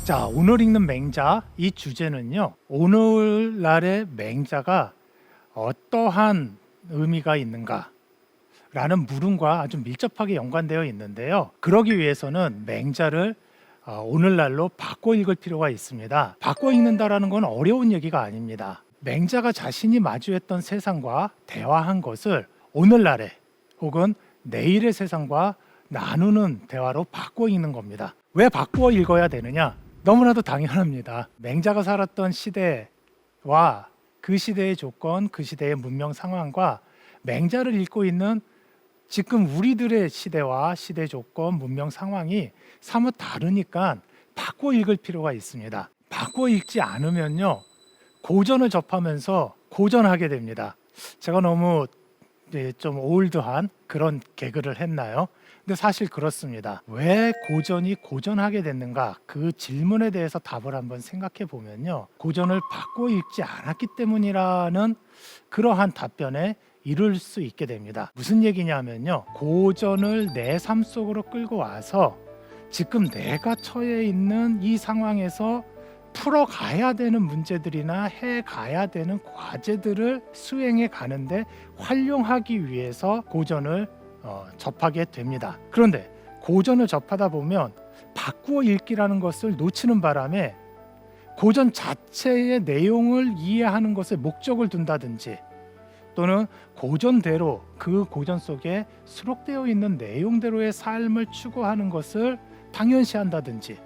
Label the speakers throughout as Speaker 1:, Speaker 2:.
Speaker 1: 자, 오늘 읽는 맹자 이 주제는요. 오늘날의 맹자가 어떠한 의미가 있는가? 라는 물음과 아주 밀접하게 연관되어 있는데요. 그러기 위해서는 맹자를 오늘날로 바꿔 읽을 필요가 있습니다. 바꿔 읽는다라는 건 어려운 얘기가 아닙니다. 맹자가 자신이 마주했던 세상과 대화한 것을 오늘날의 혹은 내일의 세상과 나누는 대화로 바꿔 읽는 겁니다. 왜 바꿔 읽어야 되느냐? 너무나도 당연합니다. 맹자가 살았던 시대와 그 시대의 조건, 그 시대의 문명 상황과 맹자를 읽고 있는 지금 우리들의 시대와 시대 조건, 문명 상황이 사뭇 다르니까 바꿔 읽을 필요가 있습니다. 바꿔 읽지 않으면요, 고전을 접하면서 고전하게 됩니다. 제가 너무 좀 올드한 그런 개그를 했나요? 근데 사실 그렇습니다. 왜 고전이 고전하게 됐는가? 그 질문에 대해서 답을 한번 생각해 보면요, 고전을 바꿔 읽지 않았기 때문이라는 그러한 답변에 이룰 수 있게 됩니다. 무슨 얘기냐면요, 고전을 내 삶 속으로 끌고 와서 지금 내가 처해 있는 이 상황에서 풀어가야 되는 문제들이나 해가야 되는 과제들을 수행해 가는데 활용하기 위해서 고전을 접하게 됩니다. 그런데 고전을 접하다 보면 바꾸어 읽기라는 것을 놓치는 바람에 고전 자체의 내용을 이해하는 것에 목적을 둔다든지, 또는 고전대로 그 고전 속에 수록되어 있는 내용대로의 삶을 추구하는 것을 당연시한다든지,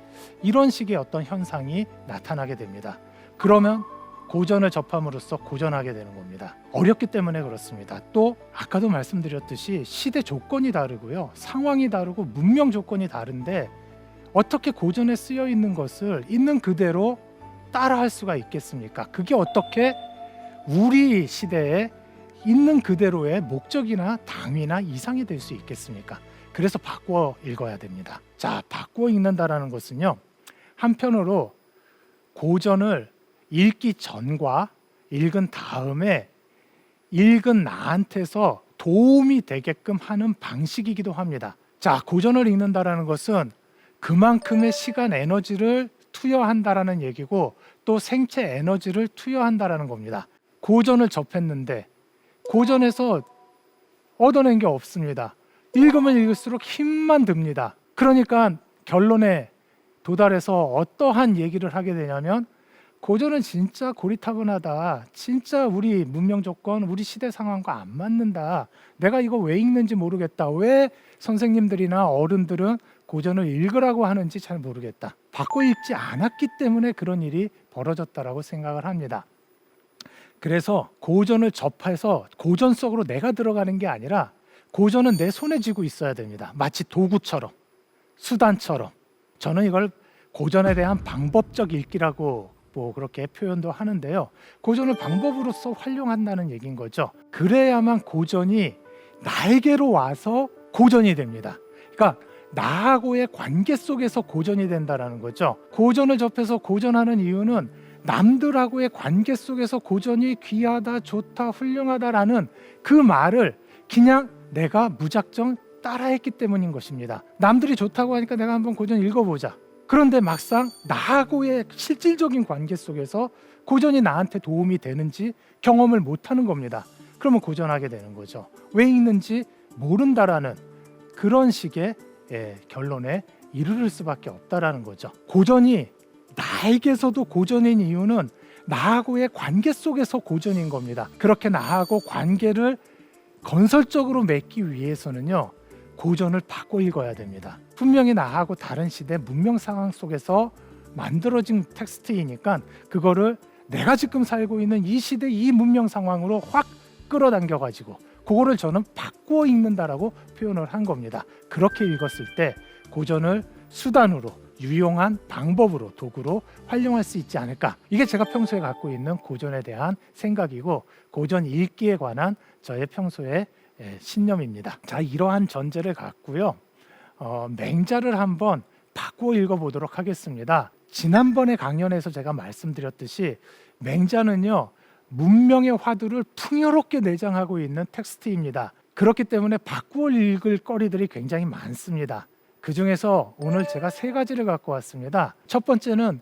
Speaker 1: 이런 식의 어떤 현상이 나타나게 됩니다. 그러면 고전을 접함으로써 고전하게 되는 겁니다. 어렵기 때문에 그렇습니다. 또 아까도 말씀드렸듯이 시대 조건이 다르고요, 상황이 다르고 문명 조건이 다른데 어떻게 고전에 쓰여 있는 것을 있는 그대로 따라할 수가 있겠습니까? 그게 어떻게 우리 시대에 있는 그대로의 목적이나 당위나 이상이 될 수 있겠습니까? 그래서 바꿔 읽어야 됩니다. 자, 바꿔 읽는다라는 것은요, 한편으로 고전을 읽기 전과 읽은 다음에 읽은 나한테서 도움이 되게끔 하는 방식이기도 합니다. 자, 고전을 읽는다라는 것은 그만큼의 시간 에너지를 투여한다라는 얘기고, 또 생체 에너지를 투여한다라는 겁니다. 고전을 접했는데 고전에서 얻어낸 게 없습니다. 읽으면 읽을수록 힘만 듭니다. 그러니까 결론에 도달해서 어떠한 얘기를 하게 되냐면, 고전은 진짜 고리타분하다, 진짜 우리 문명 조건, 우리 시대 상황과 안 맞는다, 내가 이거 왜 읽는지 모르겠다, 왜 선생님들이나 어른들은 고전을 읽으라고 하는지 잘 모르겠다, 바꿔 읽지 않았기 때문에 그런 일이 벌어졌다라고 생각을 합니다. 그래서 고전을 접해서 고전 속으로 내가 들어가는 게 아니라 고전은 내 손에 쥐고 있어야 됩니다. 마치 도구처럼, 수단처럼. 저는 이걸 고전에 대한 방법적 읽기라고 그렇게 표현도 하는데요, 고전을 방법으로서 활용한다는 얘기인 거죠. 그래야만 고전이 나에게로 와서 고전이 됩니다. 그러니까 나하고의 관계 속에서 고전이 된다는 거죠. 고전을 접해서 고전하는 이유는 남들하고의 관계 속에서 고전이 귀하다, 좋다, 훌륭하다라는 그 말을 그냥 내가 무작정 따라했기 때문인 것입니다. 남들이 좋다고 하니까 내가 한번 고전 읽어보자. 그런데 막상 나하고의 실질적인 관계 속에서 고전이 나한테 도움이 되는지 경험을 못하는 겁니다. 그러면 고전하게 되는 거죠. 왜 읽는지 모른다라는 그런 식의 결론에 이르를 수밖에 없다라는 거죠. 고전이 나에게서도 고전인 이유는 나하고의 관계 속에서 고전인 겁니다. 그렇게 나하고 관계를 건설적으로 맺기 위해서는요, 고전을 바꿔 읽어야 됩니다. 분명히 나하고 다른 시대 문명 상황 속에서 만들어진 텍스트이니까 그거를 내가 지금 살고 있는 이 시대 이 문명 상황으로 확 끌어당겨 가지고 그거를 저는 바꿔 읽는다라고 표현을 한 겁니다. 그렇게 읽었을 때 고전을 수단으로, 유용한 방법으로, 도구로 활용할 수 있지 않을까. 이게 제가 평소에 갖고 있는 고전에 대한 생각이고, 고전 읽기에 관한 저의 평소의 신념입니다. 자, 이러한 전제를 갖고요, 맹자를 한번 바꿔 읽어보도록 하겠습니다. 지난번에 강연에서 제가 말씀드렸듯이 맹자는요, 문명의 화두를 풍요롭게 내장하고 있는 텍스트입니다. 그렇기 때문에 바꾸어 읽을 거리들이 굉장히 많습니다. 그 중에서 오늘 제가 세 가지를 갖고 왔습니다. 첫 번째는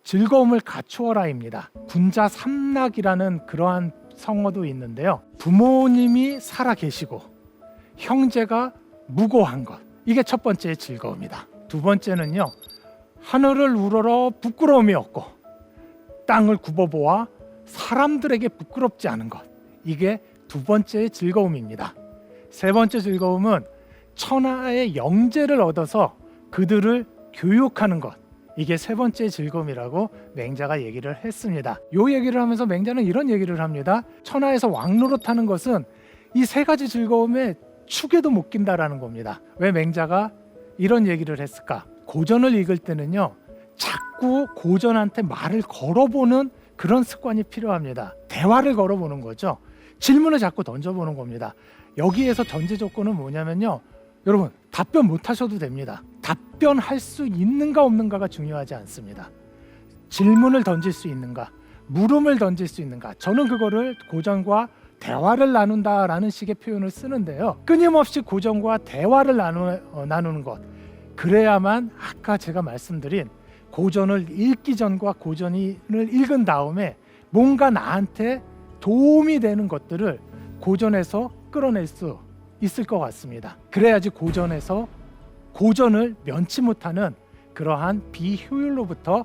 Speaker 1: 즐거움을 갖추어라입니다. 군자 삼락이라는 그러한 성어도 있는데요. 부모님이 살아 계시고 형제가 무고한 것, 이게 첫 번째의 즐거움이다. 두 번째는요, 하늘을 우러러 부끄러움이 없고 땅을 굽어보아 사람들에게 부끄럽지 않은 것, 이게 두 번째의 즐거움입니다. 세 번째 즐거움은 천하의 영재를 얻어서 그들을 교육하는 것, 이게 세 번째 즐거움이라고 맹자가 얘기를 했습니다. 이 얘기를 하면서 맹자는 이런 얘기를 합니다. 천하에서 왕노릇하는 것은 이 세 가지 즐거움에 축에도 못 낀다라는 겁니다. 왜 맹자가 이런 얘기를 했을까? 고전을 읽을 때는요, 자꾸 고전한테 말을 걸어보는 그런 습관이 필요합니다. 대화를 걸어보는 거죠. 질문을 자꾸 던져보는 겁니다. 여기에서 전제 조건은 뭐냐면요, 여러분, 답변 못 하셔도 됩니다. 답변할 수 있는가 없는가가 중요하지 않습니다. 질문을 던질 수 있는가, 물음을 던질 수 있는가. 저는 그거를 고전과 대화를 나눈다라는 식의 표현을 쓰는데요. 끊임없이 고전과 대화를 나누는 것, 그래야만 아까 제가 말씀드린 고전을 읽기 전과 고전을 읽은 다음에 뭔가 나한테 도움이 되는 것들을 고전에서 끌어낼 수 있을 것 같습니다. 그래야지 고전에서 고전을 면치 못하는 그러한 비효율로부터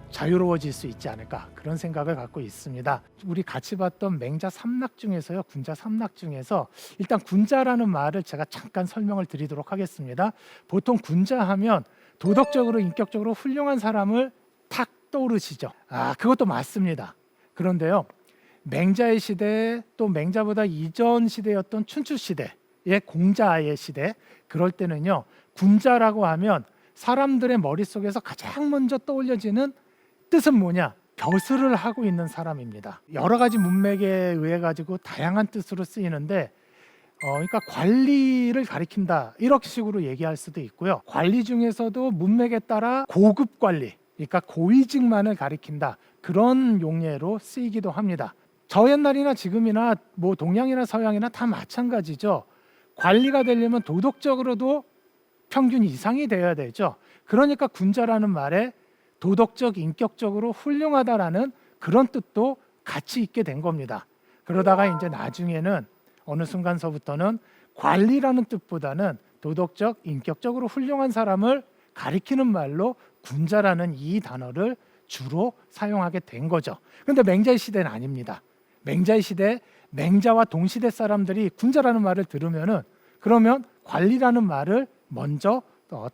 Speaker 1: 자유로워질 수 있지 않을까, 그런 생각을 갖고 있습니다. 우리 같이 봤던 맹자 삼락 중에서요, 군자 삼락 중에서 일단 군자라는 말을 제가 잠깐 설명을 드리도록 하겠습니다. 보통 군자 하면 도덕적으로 인격적으로 훌륭한 사람을 탁 떠오르시죠. 그것도 맞습니다. 그런데요, 맹자의 시대, 또 맹자보다 이전 시대였던 춘추 시대의 공자의 시대, 그럴 때는요, 군자라고 하면 사람들의 머릿속에서 가장 먼저 떠올려지는 뜻은 뭐냐? 벼슬을 하고 있는 사람입니다. 여러 가지 문맥에 의해 가지고 다양한 뜻으로 쓰이는데, 그러니까 관리를 가리킨다, 이렇게 식으로 얘기할 수도 있고요. 관리 중에서도 문맥에 따라 고급 관리, 그러니까 고위직만을 가리킨다, 그런 용례로 쓰이기도 합니다. 저 옛날이나 지금이나 뭐 동양이나 서양이나 다 마찬가지죠. 관리가 되려면 도덕적으로도 평균 이상이 돼야 되죠. 그러니까 군자라는 말에 도덕적, 인격적으로 훌륭하다라는 그런 뜻도 같이 있게 된 겁니다. 그러다가 이제 나중에는 어느 순간서부터는 관리라는 뜻보다는 도덕적, 인격적으로 훌륭한 사람을 가리키는 말로 군자라는 이 단어를 주로 사용하게 된 거죠. 그런데 맹자의 시대는 아닙니다. 맹자의 시대, 맹자와 동시대 사람들이 군자라는 말을 들으면은 그러면 관리라는 말을 먼저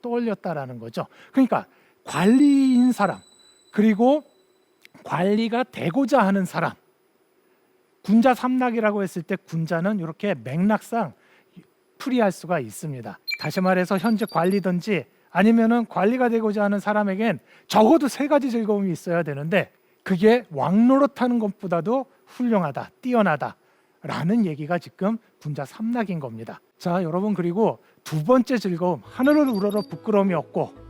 Speaker 1: 떠올렸다라는 거죠. 그러니까 관리인 사람, 그리고 관리가 되고자 하는 사람, 군자 삼락이라고 했을 때 군자는 이렇게 맥락상 풀이할 수가 있습니다. 다시 말해서 현재 관리든지 아니면은 관리가 되고자 하는 사람에겐 적어도 세 가지 즐거움이 있어야 되는데, 그게 왕노릇하는 것보다도 훌륭하다, 뛰어나다라는 얘기가 지금 군자 삼락인 겁니다. 자, 여러분, 그리고 두 번째 즐거움, 하늘을 우러러 부끄러움이 없고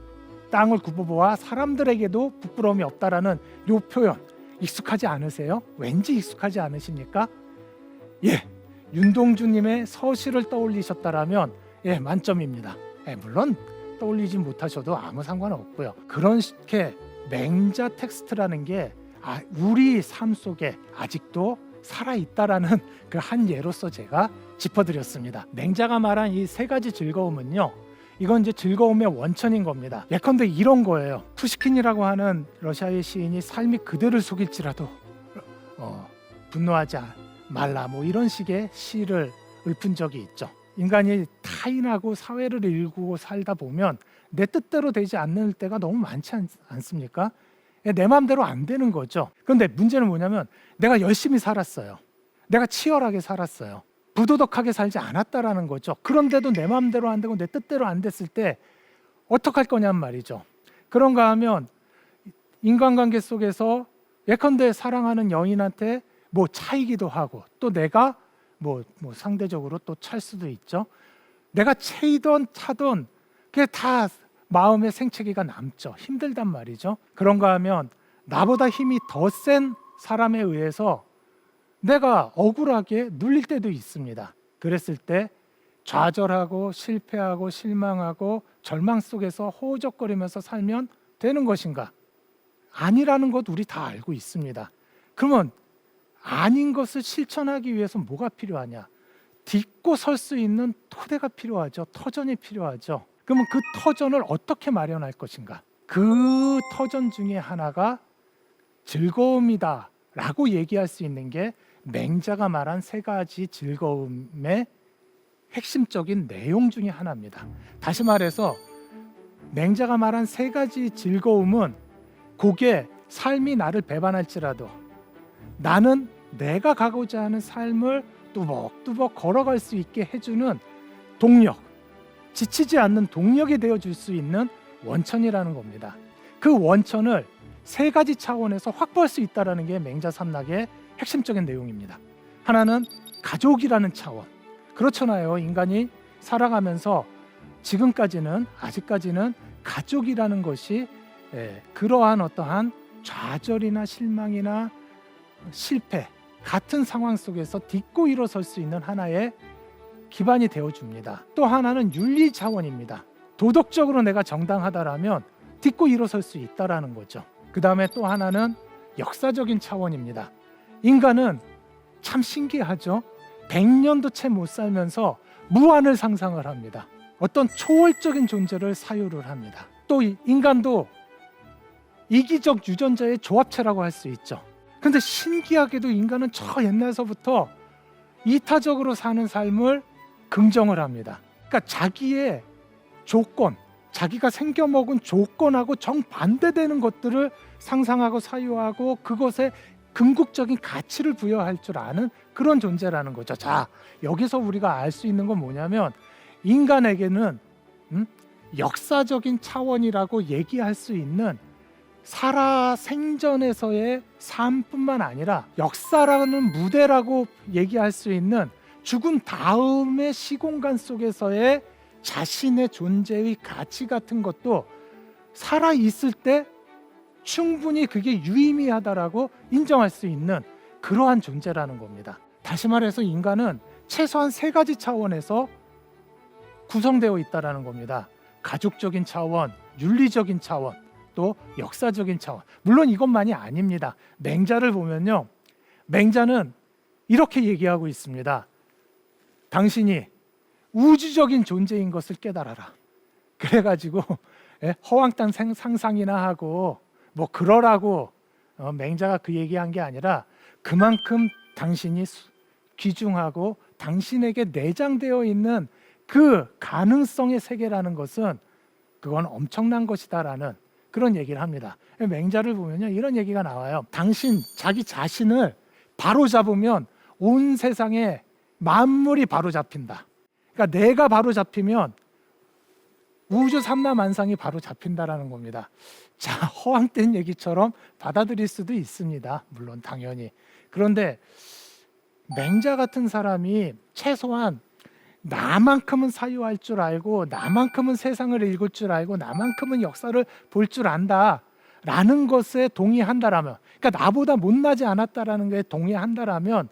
Speaker 1: 땅을 굽어보아 사람들에게도 부끄러움이 없다라는 이 표현 익숙하지 않으세요? 왠지 익숙하지 않으십니까? 예, 윤동주님의 서시를 떠올리셨다라면 만점입니다. 물론 떠올리지 못하셔도 아무 상관없고요. 그렇게 맹자 텍스트라는 게 우리 삶 속에 아직도 살아있다라는 그 한 예로서 제가 짚어드렸습니다. 맹자가 말한 이 세 가지 즐거움은요, 이건 이제 즐거움의 원천인 겁니다. 예컨대 이런 거예요. 푸시킨이라고 하는 러시아의 시인이 삶이 그대를 속일지라도 분노하지 말라, 뭐 이런 식의 시를 읊은 적이 있죠. 인간이 타인하고 사회를 일구고 살다 보면 내 뜻대로 되지 않는 때가 너무 많지 않습니까? 내 마음대로 안 되는 거죠. 그런데 문제는 뭐냐면 내가 열심히 살았어요. 내가 치열하게 살았어요. 부도덕하게 살지 않았다라는 거죠. 그런데도 내 마음대로 안 되고 내 뜻대로 안 됐을 때 어떡할 거냔 말이죠. 그런가 하면 인간관계 속에서 예컨대 사랑하는 여인한테 뭐 차이기도 하고, 또 내가 뭐 상대적으로 또 찰 수도 있죠. 내가 채이던 차던 그게 다 마음의 생채기가 남죠. 힘들단 말이죠. 그런가 하면 나보다 힘이 더 센 사람에 의해서 내가 억울하게 눌릴 때도 있습니다. 그랬을 때 좌절하고 실패하고 실망하고 절망 속에서 허우적거리면서 살면 되는 것인가? 아니라는 것 우리 다 알고 있습니다. 그러면 아닌 것을 실천하기 위해서 뭐가 필요하냐? 딛고 설 수 있는 토대가 필요하죠. 터전이 필요하죠. 그러면 그 터전을 어떻게 마련할 것인가? 그 터전 중에 하나가 즐거움이다 라고 얘기할 수 있는 게 맹자가 말한 세 가지 즐거움의 핵심적인 내용 중에 하나입니다. 다시 말해서 맹자가 말한 세 가지 즐거움은 그게 삶이 나를 배반할지라도 나는 내가 가고자 하는 삶을 뚜벅뚜벅 걸어갈 수 있게 해주는 동력, 지치지 않는 동력이 되어줄 수 있는 원천이라는 겁니다. 그 원천을 세 가지 차원에서 확보할 수 있다는 게 맹자 삼락의 핵심적인 내용입니다. 하나는 가족이라는 차원. 그렇잖아요. 인간이 살아가면서 아직까지는 가족이라는 것이 그러한 어떠한 좌절이나 실망이나 실패 같은 상황 속에서 딛고 일어설 수 있는 하나의 기반이 되어줍니다. 또 하나는 윤리 차원입니다. 도덕적으로 내가 정당하다라면 딛고 일어설 수 있다라는 거죠. 그 다음에 또 하나는 역사적인 차원입니다. 인간은 참 신기하죠. 100년도 채 못 살면서 무한을 상상을 합니다. 어떤 초월적인 존재를 사유를 합니다. 또 인간도 이기적 유전자의 조합체라고 할 수 있죠. 그런데 신기하게도 인간은 저 옛날서부터 이타적으로 사는 삶을 긍정을 합니다. 그러니까 자기의 조건, 자기가 생겨먹은 조건하고 정반대되는 것들을 상상하고 사유하고 그것에 궁극적인 가치를 부여할 줄 아는 그런 존재라는 거죠. 자, 여기서 우리가 알 수 있는 건 뭐냐면 인간에게는 역사적인 차원이라고 얘기할 수 있는 살아 생전에서의 삶뿐만 아니라 역사라는 무대라고 얘기할 수 있는 죽은 다음의 시공간 속에서의 자신의 존재의 가치 같은 것도 살아 있을 때 충분히 그게 유의미하다라고 인정할 수 있는 그러한 존재라는 겁니다. 다시 말해서 인간은 최소한 세 가지 차원에서 구성되어 있다라는 겁니다. 가족적인 차원, 윤리적인 차원, 또 역사적인 차원. 물론 이것만이 아닙니다. 맹자를 보면요, 맹자는 이렇게 얘기하고 있습니다. 당신이 우주적인 존재인 것을 깨달아라. 그래가지고 허황된 상상이나 하고 뭐 그러라고 맹자가 그 얘기한 게 아니라 그만큼 당신이 귀중하고 당신에게 내장되어 있는 그 가능성의 세계라는 것은 그건 엄청난 것이다라는 그런 얘기를 합니다. 맹자를 보면요, 이런 얘기가 나와요. 자기 자신을 바로 잡으면 온 세상에 만물이 바로 잡힌다. 그러니까 내가 바로 잡히면 우주 삼라만상이 바로 잡힌다라는 겁니다. 자, 허황된 얘기처럼 받아들일 수도 있습니다. 물론 당연히. 그런데 맹자 같은 사람이 최소한 나만큼은 사유할 줄 알고 나만큼은 세상을 읽을 줄 알고 나만큼은 역사를 볼 줄 안다라는 것에 동의한다라면, 그러니까 나보다 못나지 않았다라는 것에 동의한다라면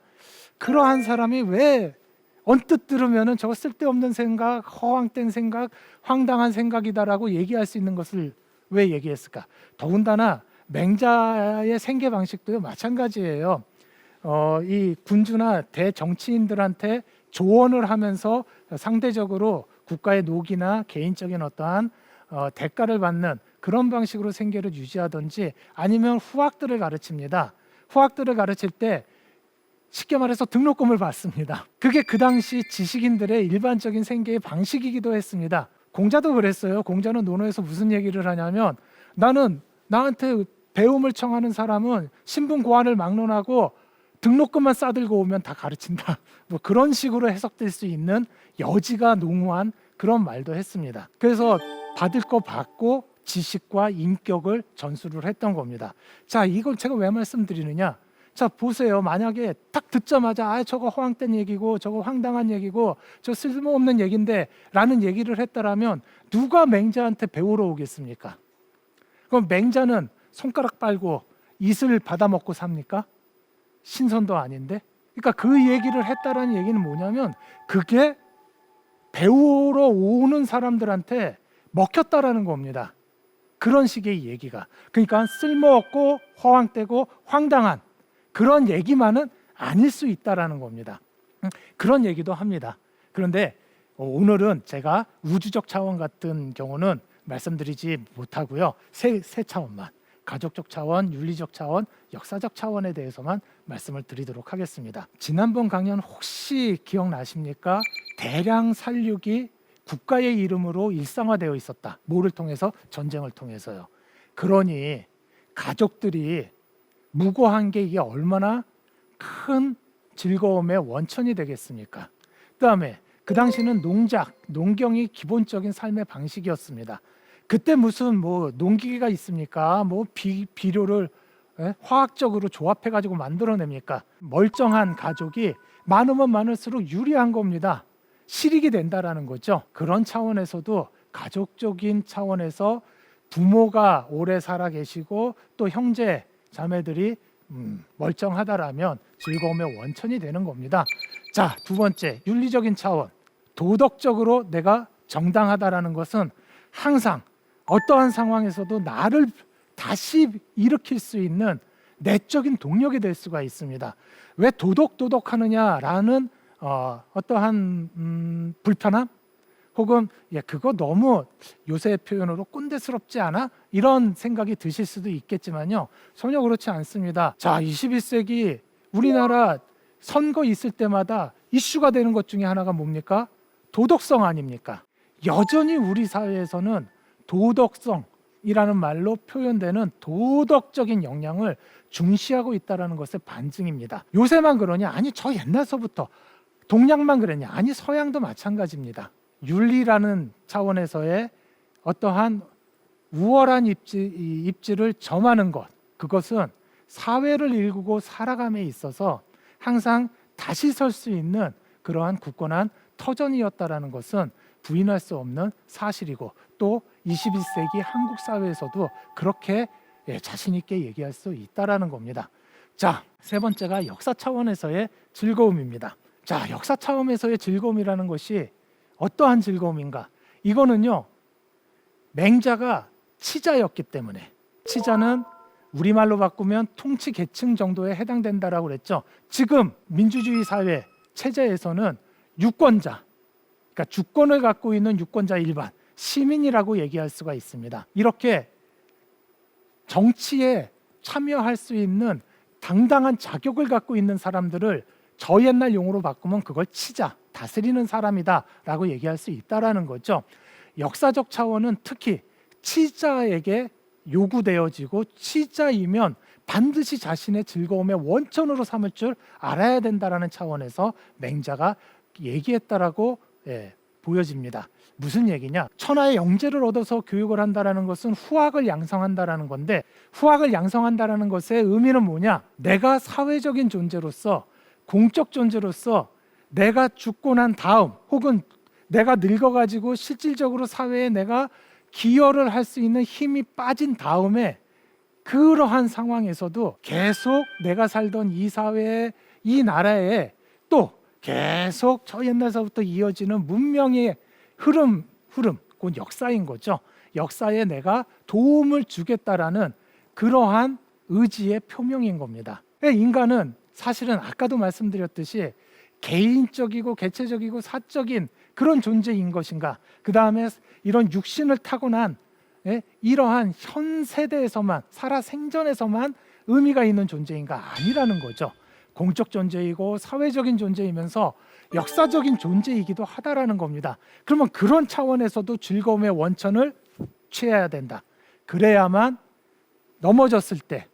Speaker 1: 그러한 사람이 왜 언뜻 들으면은 저거 쓸데없는 생각, 허황된 생각, 황당한 생각이다라고 얘기할 수 있는 것을 왜 얘기했을까? 더군다나 맹자의 생계 방식도 마찬가지예요. 이 군주나 대정치인들한테 조언을 하면서 상대적으로 국가의 녹이나 개인적인 어떠한 대가를 받는 그런 방식으로 생계를 유지하든지 아니면 후학들을 가르칩니다. 후학들을 가르칠 때 쉽게 말해서 등록금을 받습니다. 그게 그 당시 지식인들의 일반적인 생계의 방식이기도 했습니다. 공자도 그랬어요. 공자는 논어에서 무슨 얘기를 하냐면 나한테 배움을 청하는 사람은 신분 고한을 막론하고 등록금만 싸들고 오면 다 가르친다. 뭐 그런 식으로 해석될 수 있는 여지가 농후한 그런 말도 했습니다. 그래서 받을 거 받고 지식과 인격을 전수를 했던 겁니다. 자, 이걸 제가 왜 말씀드리느냐? 자, 보세요. 만약에 딱 듣자마자 저거 허황된 얘기고 저거 황당한 얘기고 저 쓸모없는 얘긴데 라는 얘기를 했다라면 누가 맹자한테 배우러 오겠습니까? 그럼 맹자는 손가락 빨고 이슬 받아먹고 삽니까? 신선도 아닌데. 그러니까 그 얘기를 했다라는 얘기는 뭐냐면 그게 배우러 오는 사람들한테 먹혔다라는 겁니다. 그런 식의 얘기가. 그러니까 쓸모없고 허황되고 황당한 그런 얘기만은 아닐 수 있다라는 겁니다. 그런 얘기도 합니다. 그런데 오늘은 제가 우주적 차원 같은 경우는 말씀드리지 못하고요. 세 차원만, 가족적 차원, 윤리적 차원, 역사적 차원에 대해서만 말씀을 드리도록 하겠습니다. 지난번 강연 혹시 기억나십니까? 대량 살육이 국가의 이름으로 일상화되어 있었다. 뭐를 통해서? 전쟁을 통해서요. 그러니 가족들이 무고한 게 이게 얼마나 큰 즐거움의 원천이 되겠습니까? 그다음에 그 당시는 농경이 기본적인 삶의 방식이었습니다. 그때 무슨 뭐 농기계가 있습니까? 뭐 비료를 화학적으로 조합해 가지고 만들어냅니까? 멀쩡한 가족이 많으면 많을수록 유리한 겁니다. 실익이 된다라는 거죠. 그런 차원에서도 가족적인 차원에서 부모가 오래 살아 계시고 또 형제 자매들이 멀쩡하다라면 즐거움의 원천이 되는 겁니다. 자, 두 번째, 윤리적인 차원. 도덕적으로 내가 정당하다라는 것은 항상 어떠한 상황에서도 나를 다시 일으킬 수 있는 내적인 동력이 될 수가 있습니다. 왜 도덕하느냐라는 어떠한 불편함 혹은 그거 너무 요새 표현으로 꼰대스럽지 않아? 이런 생각이 드실 수도 있겠지만요. 전혀 그렇지 않습니다. 자, 21세기 우리나라 선거 있을 때마다 이슈가 되는 것 중에 하나가 뭡니까? 도덕성 아닙니까? 여전히 우리 사회에서는 도덕성이라는 말로 표현되는 도덕적인 역량을 중시하고 있다는 것의 반증입니다. 요새만 그러냐? 아니, 저 옛날서부터. 동양만 그랬냐? 아니, 서양도 마찬가지입니다. 윤리라는 차원에서의 어떠한 우월한 입지를 점하는 것, 그것은 사회를 일구고 살아감에 있어서 항상 다시 설 수 있는 그러한 굳건한 터전이었다라는 것은 부인할 수 없는 사실이고, 또 21세기 한국 사회에서도 그렇게 자신 있게 얘기할 수 있다라는 겁니다. 자, 세 번째가 역사 차원에서의 즐거움입니다. 자, 역사 차원에서의 즐거움이라는 것이 어떠한 즐거움인가? 이거는요, 맹자가 치자였기 때문에, 치자는 우리말로 바꾸면 통치 계층 정도에 해당된다라고 그랬죠. 지금 민주주의 사회 체제에서는 유권자, 그러니까 주권을 갖고 있는 유권자 일반 시민이라고 얘기할 수가 있습니다. 이렇게 정치에 참여할 수 있는 당당한 자격을 갖고 있는 사람들을 저 옛날 용어로 바꾸면 그걸 치자, 다스리는 사람이다라고 얘기할 수 있다라는 거죠. 역사적 차원은 특히 치자에게 요구되어지고, 치자이면 반드시 자신의 즐거움의 원천으로 삼을 줄 알아야 된다라는 차원에서 맹자가 얘기했다라고 보여집니다. 무슨 얘기냐? 천하의 영재를 얻어서 교육을 한다라는 것은 후학을 양성한다라는 건데, 후학을 양성한다라는 것의 의미는 뭐냐? 내가 사회적인 존재로서, 공적 존재로서 내가 죽고 난 다음, 혹은 내가 늙어가지고 실질적으로 사회에 내가 기여를 할 수 있는 힘이 빠진 다음에, 그러한 상황에서도 계속 내가 살던 이 사회에, 이 나라에 또 계속 저 옛날서부터 이어지는 문명의 흐름, 곧 역사인 거죠. 역사에 내가 도움을 주겠다라는 그러한 의지의 표명인 겁니다. 인간은 사실은 아까도 말씀드렸듯이 개인적이고 개체적이고 사적인 그런 존재인 것인가, 그 다음에 이런 육신을 타고난 이러한 현 세대에서만, 살아 생전에서만 의미가 있는 존재인가? 아니라는 거죠. 공적 존재이고 사회적인 존재이면서 역사적인 존재이기도 하다라는 겁니다. 그러면 그런 차원에서도 즐거움의 원천을 취해야 된다. 그래야만 넘어졌을 때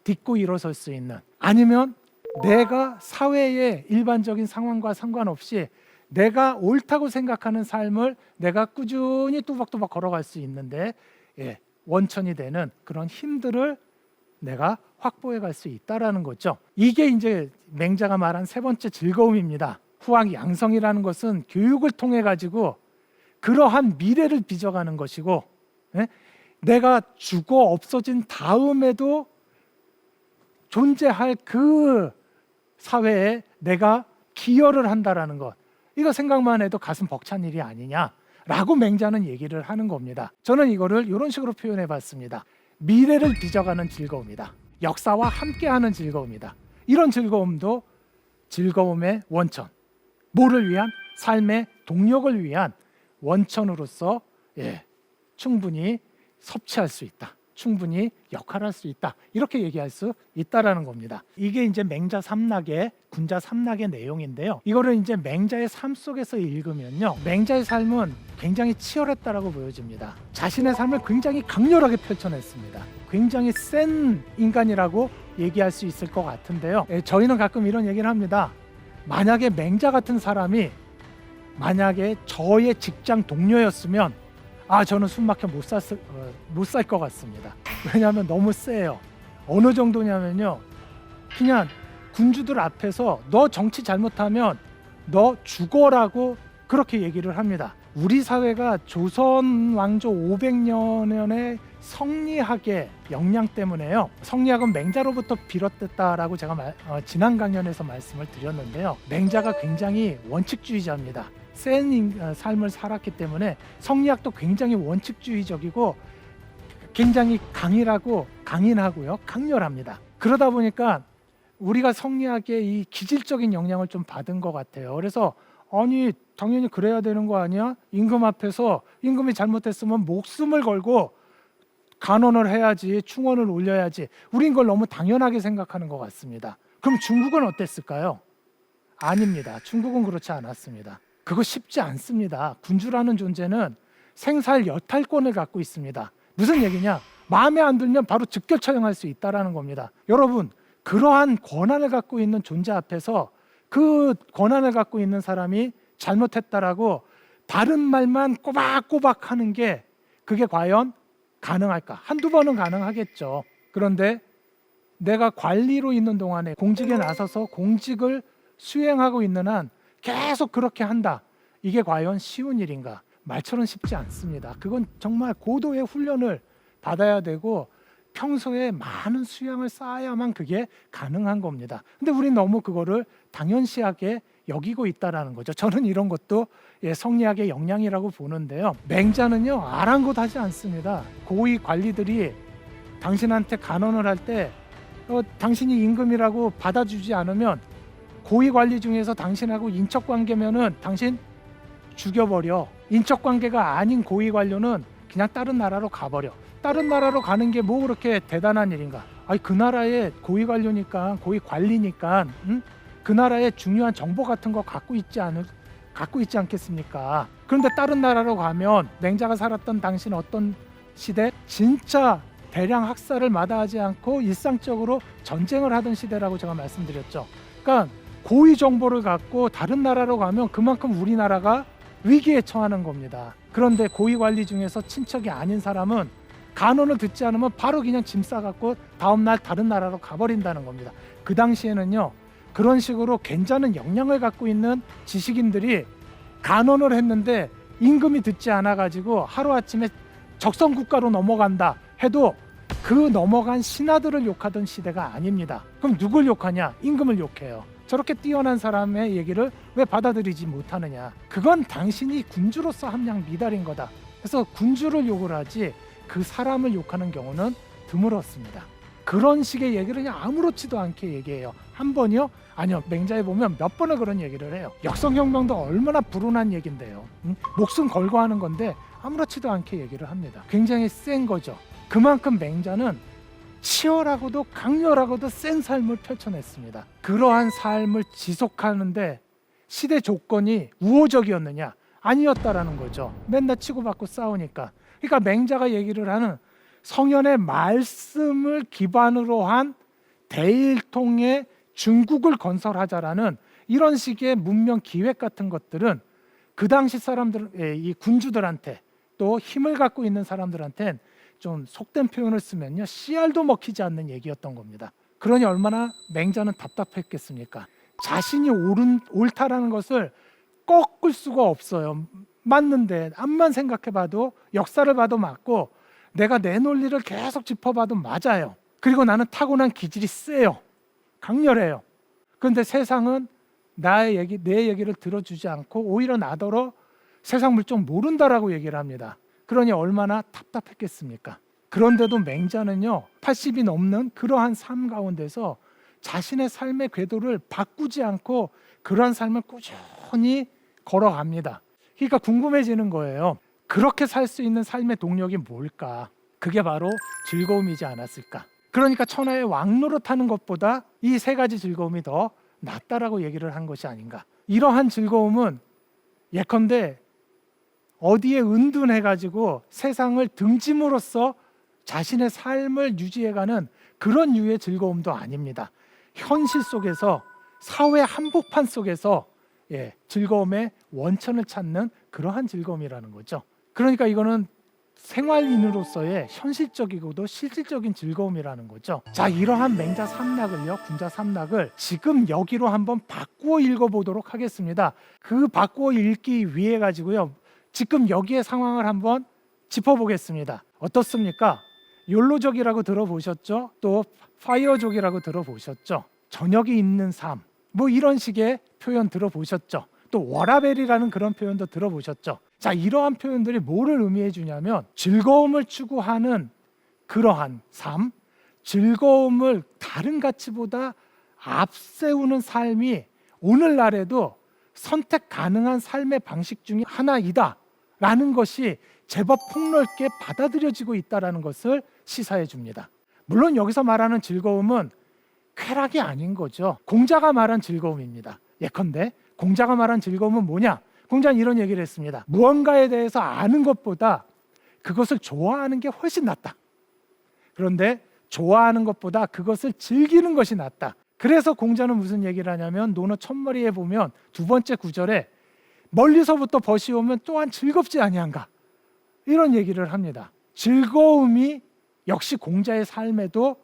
Speaker 1: 딛고 일어설 수 있는, 아니면 내가 사회의 일반적인 상황과 상관없이 내가 옳다고 생각하는 삶을 내가 꾸준히 뚜벅뚜벅 걸어갈 수 있는데 원천이 되는 그런 힘들을 내가 확보해 갈 수 있다라는 거죠. 이게 이제 맹자가 말한 세 번째 즐거움입니다. 후학 양성이라는 것은 교육을 통해 가지고 그러한 미래를 빚어가는 것이고, 내가 죽어 없어진 다음에도 존재할 그 사회에 내가 기여를 한다라는 것, 이거 생각만 해도 가슴 벅찬 일이 아니냐라는 라고 맹자는 얘기를 하는 겁니다. 저는 이거를 이런 식으로 표현해 봤습니다. 미래를 빚어가는 즐거움이다. 역사와 함께하는 즐거움이다. 이런 즐거움도 즐거움의 원천, 뭐를 위한? 삶의 동력을 위한 원천으로서 충분히 섭취할 수 있다. 충분히 역할할 수 있다. 이렇게 얘기할 수 있다라는 겁니다. 이게 이제 맹자 삼락의 군자 삼락의 내용인데요. 이거를 이제 맹자의 삶 속에서 읽으면요, 맹자의 삶은 굉장히 치열했다라고 보여집니다. 자신의 삶을 굉장히 강렬하게 펼쳐냈습니다. 굉장히 센 인간이라고 얘기할 수 있을 것 같은데요. 저희는 가끔 이런 얘기를 합니다. 만약에 맹자 같은 사람이 만약에 저의 직장 동료였으면 저는 숨막혀 못 살 것 같습니다. 왜냐하면 너무 세요. 어느 정도냐면요, 그냥 군주들 앞에서 너 정치 잘못하면 너 죽어라고 그렇게 얘기를 합니다. 우리 사회가 조선 왕조 500년의 성리학의 영향 때문에요, 성리학은 맹자로부터 비롯됐다라고 제가 지난 강연에서 말씀을 드렸는데요, 맹자가 굉장히 원칙주의자입니다. 센 삶을 살았기 때문에 성리학도 굉장히 원칙주의적이고 굉장히 강인하고요, 강렬합니다. 그러다 보니까 우리가 성리학의 이 기질적인 영향을 좀 받은 것 같아요. 그래서 아니 당연히 그래야 되는 거 아니야? 임금 앞에서 임금이 잘못했으면 목숨을 걸고 간언을 해야지, 충언을 올려야지. 우린 그걸 너무 당연하게 생각하는 것 같습니다. 그럼 중국은 어땠을까요? 아닙니다. 중국은 그렇지 않았습니다. 그거 쉽지 않습니다. 군주라는 존재는 생살 여탈권을 갖고 있습니다. 무슨 얘기냐? 마음에 안 들면 바로 즉결 처형할 수 있다는 겁니다. 여러분, 그러한 권한을 갖고 있는 존재 앞에서 그 권한을 갖고 있는 사람이 잘못했다라고 바른 말만 꼬박꼬박 하는 게 그게 과연 가능할까? 한두 번은 가능하겠죠. 그런데 내가 관리로 있는 동안에 공직에 나서서 공직을 수행하고 있는 한 계속 그렇게 한다. 이게 과연 쉬운 일인가? 말처럼 쉽지 않습니다. 그건 정말 고도의 훈련을 받아야 되고 평소에 많은 수양을 쌓아야만 그게 가능한 겁니다. 근데 우린 너무 그거를 당연시하게 여기고 있다라는 거죠. 저는 이런 것도 성리학의 영향이라고 보는데요. 맹자는요, 아랑곳하지 않습니다. 고위 관리들이 당신한테 간언을 할 때 당신이 임금이라고 받아주지 않으면 고위 관리 중에서 당신하고 인척관계면은 당신 죽여버려. 인척관계가 아닌 고위 관료는 그냥 다른 나라로 가버려. 다른 나라로 가는 게 뭐 그렇게 대단한 일인가? 그 나라의 고위 관료니까, 고위 관리니까, 그 나라의 중요한 정보 같은 거 갖고 있지 않겠습니까? 그런데 다른 나라로 가면 맹자가 살았던 당시는 어떤 시대? 진짜 대량 학살을 마다하지 않고 일상적으로 전쟁을 하던 시대라고 제가 말씀드렸죠. 그러니까 고위 정보를 갖고 다른 나라로 가면 그만큼 우리나라가 위기에 처하는 겁니다. 그런데 고위 관리 중에서 친척이 아닌 사람은 간언을 듣지 않으면 바로 그냥 짐 싸갖고 다음날 다른 나라로 가버린다는 겁니다. 그 당시에는요, 그런 식으로 괜찮은 역량을 갖고 있는 지식인들이 간언을 했는데 임금이 듣지 않아가지고 하루아침에 적성국가로 넘어간다 해도 그 넘어간 신하들을 욕하던 시대가 아닙니다. 그럼 누굴 욕하냐? 임금을 욕해요. 저렇게 뛰어난 사람의 얘기를 왜 받아들이지 못하느냐? 그건 당신이 군주로서 함량 미달인 거다. 그래서 군주를 욕을 하지 그 사람을 욕하는 경우는 드물었습니다. 그런 식의 얘기를 그냥 아무렇지도 않게 얘기해요. 한 번이요? 아니요. 맹자에 보면 몇 번을 그런 얘기를 해요. 역성혁명도 얼마나 불운한 얘긴데요. 목숨 걸고 하는 건데 아무렇지도 않게 얘기를 합니다. 굉장히 센 거죠. 그만큼 맹자는 치열하고도 강렬하고도 센 삶을 펼쳐냈습니다. 그러한 삶을 지속하는데 시대 조건이 우호적이었느냐? 아니었다라는 거죠. 맨날 치고받고 싸우니까. 그러니까 맹자가 얘기를 하는 성현의 말씀을 기반으로 한 대일통의 중국을 건설하자라는 이런 식의 문명 기획 같은 것들은 그 당시 사람들, 이 군주들한테 또 힘을 갖고 있는 사람들한테는 좀 속된 표현을 쓰면요, 씨알도 먹히지 않는 얘기였던 겁니다. 그러니 얼마나 맹자는 답답했겠습니까? 자신이 옳다라는 것을 꺾을 수가 없어요. 맞는데 암만 생각해봐도, 역사를 봐도 맞고, 내가 내 논리를 계속 짚어봐도 맞아요. 그리고 나는 타고난 기질이 세요. 강렬해요. 그런데 세상은 내 얘기를 들어주지 않고 오히려 나더러 세상 물정 모른다라고 얘기를 합니다. 그러니 얼마나 답답했겠습니까? 그런데도 맹자는요 80이 넘는 그러한 삶 가운데서 자신의 삶의 궤도를 바꾸지 않고 그러한 삶을 꾸준히 걸어갑니다. 그러니까 궁금해지는 거예요. 그렇게 살 수 있는 삶의 동력이 뭘까? 그게 바로 즐거움이지 않았을까? 그러니까 천하의 왕노릇하는 것보다 이 세 가지 즐거움이 더 낫다라고 얘기를 한 것이 아닌가. 이러한 즐거움은 예컨대 어디에 은둔해가지고 세상을 등짐으로써 자신의 삶을 유지해가는 그런 유의 즐거움도 아닙니다. 현실 속에서 사회 한복판 속에서 즐거움의 원천을 찾는 그러한 즐거움이라는 거죠. 그러니까 이거는 생활인으로서의 현실적이고도 실질적인 즐거움이라는 거죠. 자, 이러한 맹자 삼락을요, 군자 삼락을 지금 여기로 한번 바꾸어 읽어보도록 하겠습니다. 그 바꾸어 읽기 위해 가지고요, 지금 여기의 상황을 한번 짚어보겠습니다. 어떻습니까? 욜로족이라고 들어보셨죠? 또 파이어족이라고 들어보셨죠? 저녁이 있는 삶, 뭐 이런 식의 표현 들어보셨죠? 또 워라벨이라는 그런 표현도 들어보셨죠? 자, 이러한 표현들이 뭐를 의미해 주냐면 즐거움을 추구하는 그러한 삶, 즐거움을 다른 가치보다 앞세우는 삶이 오늘날에도 선택 가능한 삶의 방식 중에 하나이다 라는 것이 제법 폭넓게 받아들여지고 있다는 것을 시사해 줍니다. 물론 여기서 말하는 즐거움은 쾌락이 아닌 거죠. 공자가 말한 즐거움입니다. 예컨대 공자가 말한 즐거움은 뭐냐? 공자는 이런 얘기를 했습니다. 무언가에 대해서 아는 것보다 그것을 좋아하는 게 훨씬 낫다. 그런데 좋아하는 것보다 그것을 즐기는 것이 낫다. 그래서 공자는 무슨 얘기를 하냐면 논어 첫머리에 보면 두 번째 구절에 멀리서부터 벗이 오면 또한 즐겁지 아니한가, 이런 얘기를 합니다. 즐거움이 역시 공자의 삶에도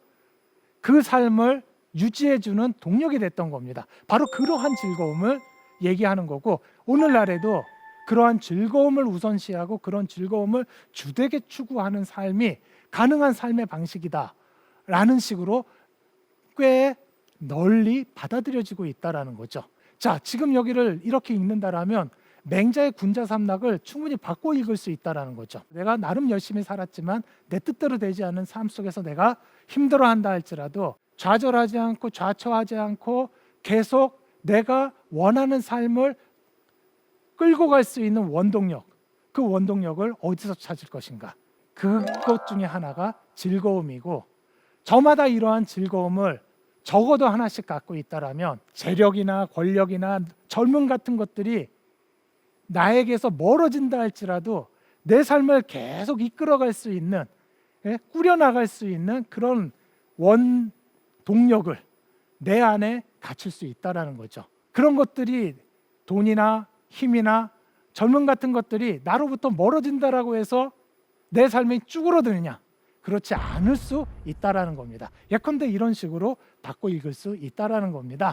Speaker 1: 그 삶을 유지해주는 동력이 됐던 겁니다. 바로 그러한 즐거움을 얘기하는 거고, 오늘날에도 그러한 즐거움을 우선시하고 그런 즐거움을 주되게 추구하는 삶이 가능한 삶의 방식이다 라는 식으로 꽤 널리 받아들여지고 있다는 거죠. 자, 지금 여기를 이렇게 읽는다라면 맹자의 군자 삼락을 충분히 바꿔 읽을 수 있다는 거죠. 내가 나름 열심히 살았지만 내 뜻대로 되지 않은 삶 속에서 내가 힘들어한다 할지라도 좌절하지 않고 좌처하지 않고 계속 내가 원하는 삶을 끌고 갈 수 있는 원동력, 그 원동력을 어디서 찾을 것인가? 그것 중에 하나가 즐거움이고, 저마다 이러한 즐거움을 적어도 하나씩 갖고 있다라면 재력이나 권력이나 젊음 같은 것들이 나에게서 멀어진다 할지라도 내 삶을 계속 이끌어갈 수 있는, 꾸려나갈 수 있는 그런 원동력을 내 안에 갖출 수 있다라는 거죠. 그런 것들이 돈이나 힘이나 젊음 같은 것들이 나로부터 멀어진다라고 해서 내 삶이 쭈그러드느냐? 그렇지 않을 수 있다라는 겁니다. 예컨대 이런 식으로 바꿔 읽을 수 있다라는 겁니다.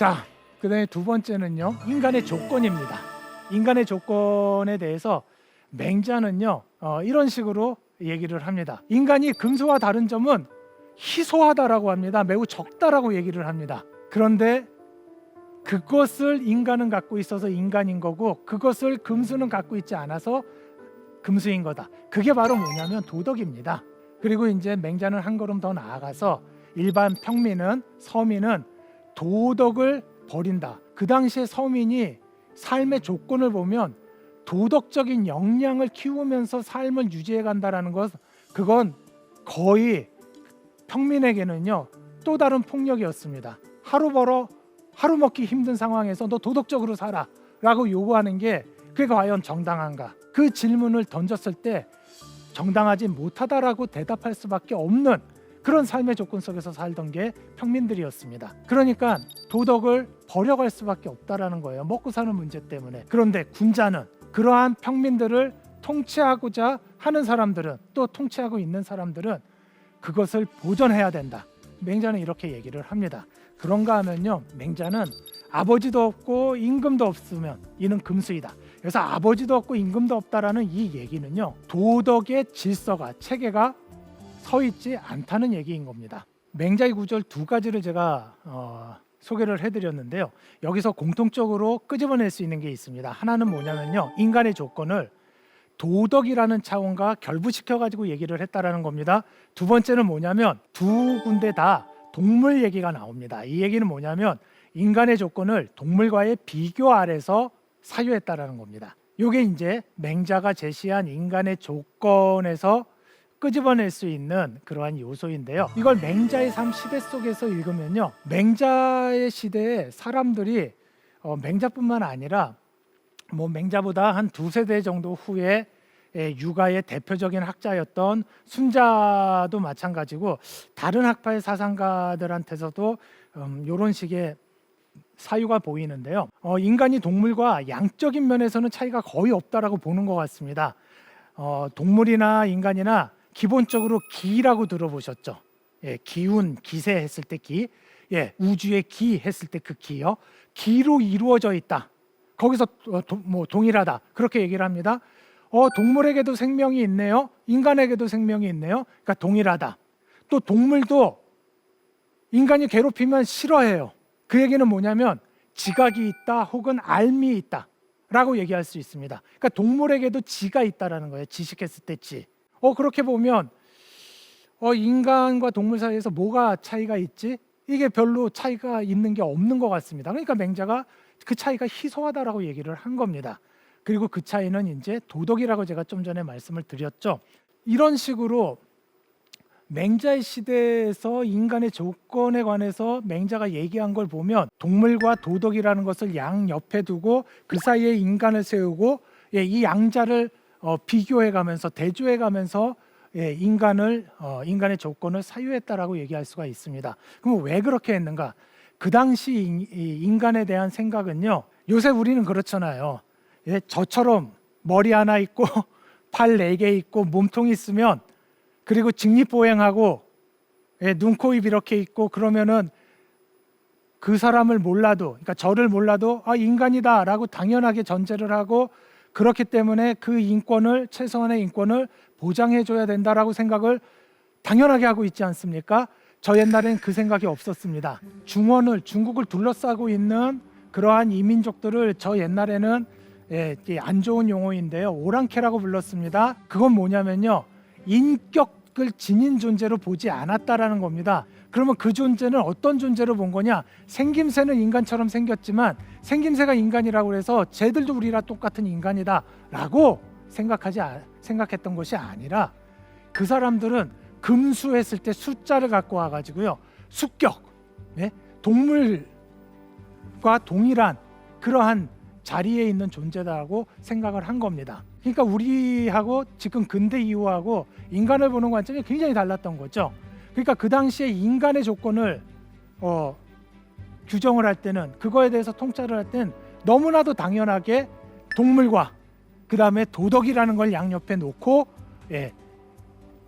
Speaker 1: 자, 그다음에 두 번째는요, 인간의 조건입니다. 인간의 조건에 대해서 맹자는요 이런 식으로 얘기를 합니다. 인간이 금수와 다른 점은 희소하다라고 합니다. 매우 적다라고 얘기를 합니다. 그런데 그것을 인간은 갖고 있어서 인간인 거고, 그것을 금수는 갖고 있지 않아서 금수인 거다. 그게 바로 뭐냐면 도덕입니다. 그리고 이제 맹자는 한 걸음 더 나아가서 일반 평민은, 서민은 도덕을 버린다. 그 당시에 서민이 삶의 조건을 보면 도덕적인 역량을 키우면서 삶을 유지해 간다라는 것, 그건 거의 평민에게는요 또 다른 폭력이었습니다. 하루 벌어 하루 먹기 힘든 상황에서 너 도덕적으로 살아 라고 요구하는 게 그게 과연 정당한가? 그 질문을 던졌을 때 정당하지 못하다라고 대답할 수밖에 없는 그런 삶의 조건 속에서 살던 게 평민들이었습니다. 그러니까 도덕을 버려갈 수밖에 없다라는 거예요. 먹고 사는 문제 때문에. 그런데 군자는 그러한 평민들을 통치하고자 하는 사람들은, 또 통치하고 있는 사람들은 그것을 보존해야 된다. 맹자는 이렇게 얘기를 합니다. 그런가 하면요, 맹자는 아버지도 없고 임금도 없으면 이는 금수이다. 그래서 아버지도 없고 임금도 없다라는 이 얘기는요, 도덕의 질서가, 체계가 서 있지 않다는 얘기인 겁니다. 맹자의 구절 두 가지를 제가 소개를 해드렸는데요. 여기서 공통적으로 끄집어낼 수 있는 게 있습니다. 하나는 뭐냐면요, 인간의 조건을 도덕이라는 차원과 결부시켜가지고 얘기를 했다라는 겁니다. 두 번째는 뭐냐면 두 군데 다 동물 얘기가 나옵니다. 이 얘기는 뭐냐면 인간의 조건을 동물과의 비교 아래서 사유했다라는 겁니다. 이게 이제 맹자가 제시한 인간의 조건에서 끄집어낼 수 있는 그러한 요소인데요. 이걸 맹자의 삶 시대 속에서 읽으면요, 맹자의 시대에 사람들이 맹자뿐만 아니라 맹자보다 한 두세 대 정도 후에 유가의 대표적인 학자였던 순자도 마찬가지고 다른 학파의 사상가들한테서도 이런 식의 사유가 보이는데요. 인간이 동물과 양적인 면에서는 차이가 거의 없다라고 보는 것 같습니다. 동물이나 인간이나 기본적으로 기라고 들어보셨죠? 예, 기운, 기세 했을 때 기, 예, 우주의 기 했을 때 그 기요. 기로 이루어져 있다. 거기서 동일하다. 그렇게 얘기를 합니다. 동물에게도 생명이 있네요. 인간에게도 생명이 있네요. 그러니까 동일하다. 또 동물도 인간이 괴롭히면 싫어해요. 그 얘기는 뭐냐면 지각이 있다 혹은 알미 있다 라고 얘기할 수 있습니다. 그러니까 동물에게도 지가 있다라는 거예요. 지식했을 때 지. 그렇게 보면 인간과 동물 사이에서 뭐가 차이가 있지? 이게 별로 차이가 있는 게 없는 것 같습니다. 그러니까 맹자가 그 차이가 희소하다라고 얘기를 한 겁니다. 그리고 그 차이는 이제 도덕이라고 제가 좀 전에 말씀을 드렸죠. 이런 식으로 맹자의 시대에서 인간의 조건에 관해서 맹자가 얘기한 걸 보면 동물과 도덕이라는 것을 양옆에 두고 그 사이에 인간을 세우고 이 양자를 비교해가면서 대조해가면서 인간의 조건을 사유했다라고 얘기할 수가 있습니다. 그럼 왜 그렇게 했는가? 그 당시 인간에 대한 생각은요, 요새 우리는 그렇잖아요. 저처럼 머리 하나 있고 팔 4개 있고 몸통이 있으면, 그리고 직립보행하고 눈, 코, 입 이렇게 있고 그러면은 그 사람을 몰라도, 그러니까 저를 몰라도 인간이다라고 당연하게 전제를 하고, 그렇기 때문에 그 인권을, 최소한의 인권을 보장해줘야 된다라고 생각을 당연하게 하고 있지 않습니까? 저 옛날엔 그 생각이 없었습니다. 중국을 둘러싸고 있는 그러한 이민족들을 저 옛날에는 안 좋은 용어인데요, 오랑캐라고 불렀습니다. 그건 뭐냐면요, 인격을 지닌 존재로 보지 않았다라는 겁니다. 그러면 그 존재는 어떤 존재로 본 거냐? 생김새는 인간처럼 생겼지만 생김새가 인간이라고 해서 쟤들도 우리랑 똑같은 인간이다라고 생각했던 것이 아니라, 그 사람들은 금수했을 때 숫자를 갖고 와가지고요, 습격, 동물과 동일한 그러한 자리에 있는 존재다라고 생각을 한 겁니다. 그러니까 우리하고 지금 근대 이후하고 인간을 보는 관점이 굉장히 달랐던 거죠. 그러니까 그 당시에 인간의 조건을 규정을 할 때는, 그거에 대해서 통찰을 할 때는 너무나도 당연하게 동물과 그 다음에 도덕이라는 걸 양옆에 놓고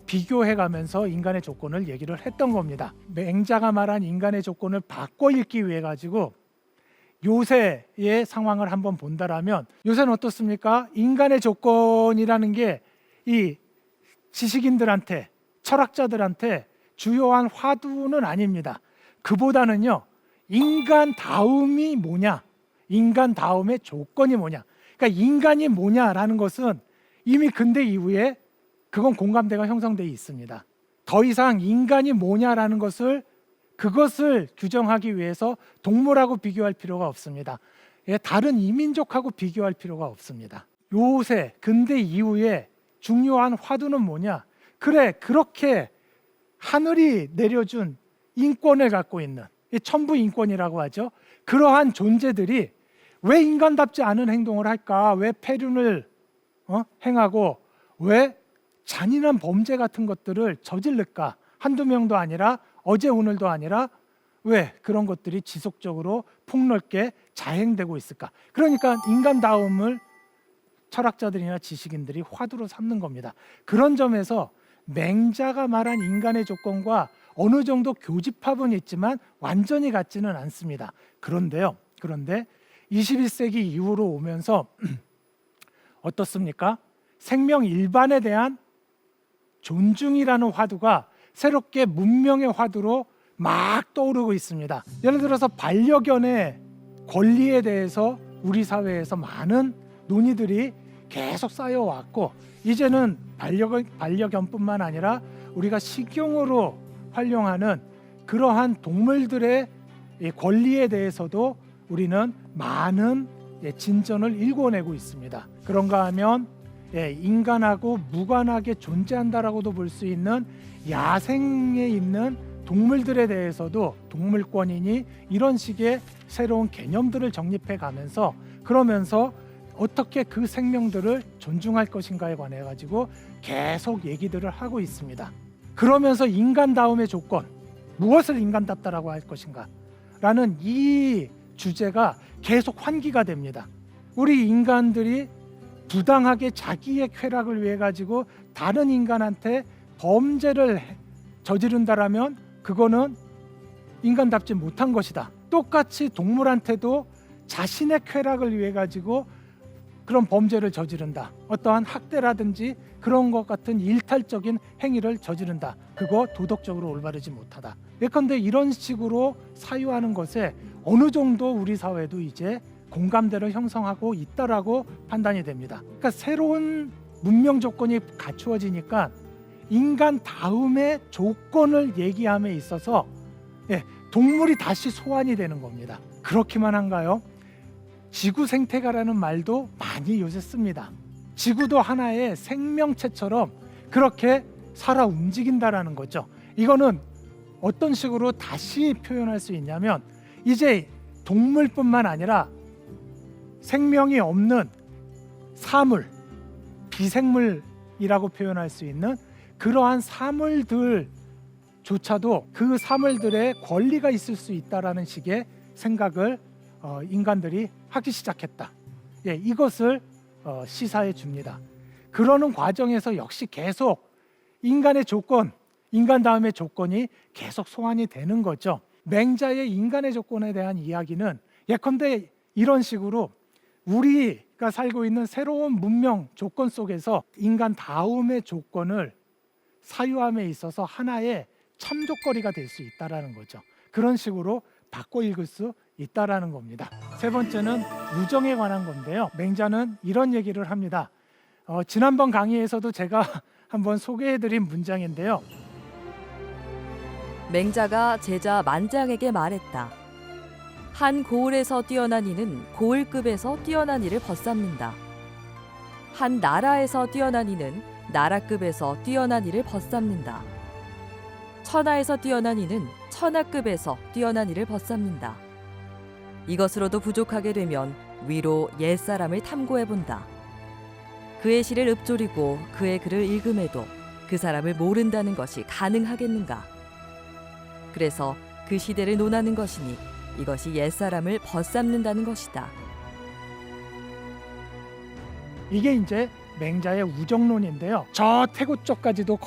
Speaker 1: 비교해가면서 인간의 조건을 얘기를 했던 겁니다. 맹자가 말한 인간의 조건을 바꿔 읽기 위해 가지고 요새의 상황을 한번 본다라면, 요새는 어떻습니까? 인간의 조건이라는 게 이 지식인들한테, 철학자들한테 주요한 화두는 아닙니다. 그보다는요, 인간 다움이 뭐냐, 인간 다움의 조건이 뭐냐, 그러니까 인간이 뭐냐라는 것은 이미 근대 이후에 그건 공감대가 형성되어 있습니다. 더 이상 인간이 뭐냐라는 그것을 규정하기 위해서 동물하고 비교할 필요가 없습니다. 다른 이민족하고 비교할 필요가 없습니다. 요새 근대 이후에 중요한 화두는 뭐냐? 그래, 그렇게 하늘이 내려준 인권을 갖고 있는, 천부 인권이라고 하죠. 그러한 존재들이 왜 인간답지 않은 행동을 할까? 왜 폐륜을 행하고 왜 잔인한 범죄 같은 것들을 저질를까 한두 명도 아니라 어제 오늘도 아니라 왜 그런 것들이 지속적으로 폭넓게 자행되고 있을까? 그러니까 인간다움을 철학자들이나 지식인들이 화두로 삼는 겁니다. 그런 점에서 맹자가 말한 인간의 조건과 어느 정도 교집합은 있지만 완전히 같지는 않습니다. 그런데 21세기 이후로 오면서 어떻습니까? 생명 일반에 대한 존중이라는 화두가 새롭게 문명의 화두로 막 떠오르고 있습니다. 예를 들어서 반려견의 권리에 대해서 우리 사회에서 많은 논의들이 계속 쌓여왔고, 이제는 반려견뿐만 아니라 우리가 식용으로 활용하는 그러한 동물들의 권리에 대해서도 우리는 많은 진전을 일궈내고 있습니다. 그런가 하면 인간하고 무관하게 존재한다라고도 볼 수 있는 야생에 있는 동물들에 대해서도 동물권이니 이런 식의 새로운 개념들을 정립해 가면서, 그러면서 어떻게 그 생명들을 존중할 것인가에 관해 가지고 계속 얘기들을 하고 있습니다. 그러면서 인간다움의 조건, 무엇을 인간답다라고 할 것인가 라는 이 주제가 계속 환기가 됩니다. 우리 인간들이 부당하게 자기의 쾌락을 위해 가지고 다른 인간한테 범죄를 저지른다라면 그거는 인간답지 못한 것이다. 똑같이 동물한테도 자신의 쾌락을 위해 가지고 그런 범죄를 저지른다, 어떠한 학대라든지 그런 것 같은 일탈적인 행위를 저지른다, 그거 도덕적으로 올바르지 못하다. 예컨대 이런 식으로 사유하는 것에 어느 정도 우리 사회도 이제 공감대를 형성하고 있다라고 판단이 됩니다. 그러니까 새로운 문명 조건이 갖추어지니까 인간 다음의 조건을 얘기함에 있어서 동물이 다시 소환이 되는 겁니다. 그렇기만 한가요? 지구 생태가라는 말도 많이 요새 씁니다. 지구도 하나의 생명체처럼 그렇게 살아 움직인다라는 거죠. 이거는 어떤 식으로 다시 표현할 수 있냐면, 이제 동물뿐만 아니라 생명이 없는 사물, 비생물이라고 표현할 수 있는 그러한 사물들조차도 그 사물들의 권리가 있을 수 있다라는 식의 생각을 인간들이 하기 시작했다. 이것을 시사해 줍니다. 그러는 과정에서 역시 계속 인간의 조건, 인간 다음의 조건이 계속 소환이 되는 거죠. 맹자의 인간의 조건에 대한 이야기는 예컨대 이런 식으로 우리가 살고 있는 새로운 문명 조건 속에서 인간 다음의 조건을 사유함에 있어서 하나의 참조거리가 될 수 있다라는 거죠. 그런 식으로 바꿔 읽을 수 있다라는 겁니다. 세 번째는 우정에 관한 건데요. 맹자는 이런 얘기를 합니다. 지난번 강의에서도 제가 한번 소개해드린 문장인데요.
Speaker 2: 맹자가 제자 만장에게 말했다. 한 고을에서 뛰어난 이는 고을급에서 뛰어난 이를 벗삼는다. 한 나라에서 뛰어난 이는 나라급에서 뛰어난 이를 벗삼는다. 천하에서 뛰어난 이는 천하급에서 뛰어난 이를 벗삼는다. 이것으로도 부족하게 되면 위로 옛사람을 탐구해본다. 그의 시를 읊조리고 그의 글을 읽음에도 그 사람을 모른다는 것이 가능하겠는가? 그래서 그 시대를 논하는 것이니 이것이 옛사람을 벗삼는다는 것이다.
Speaker 1: 이게 이제 맹자의 우정론인데요. 저 태고 쪽까지도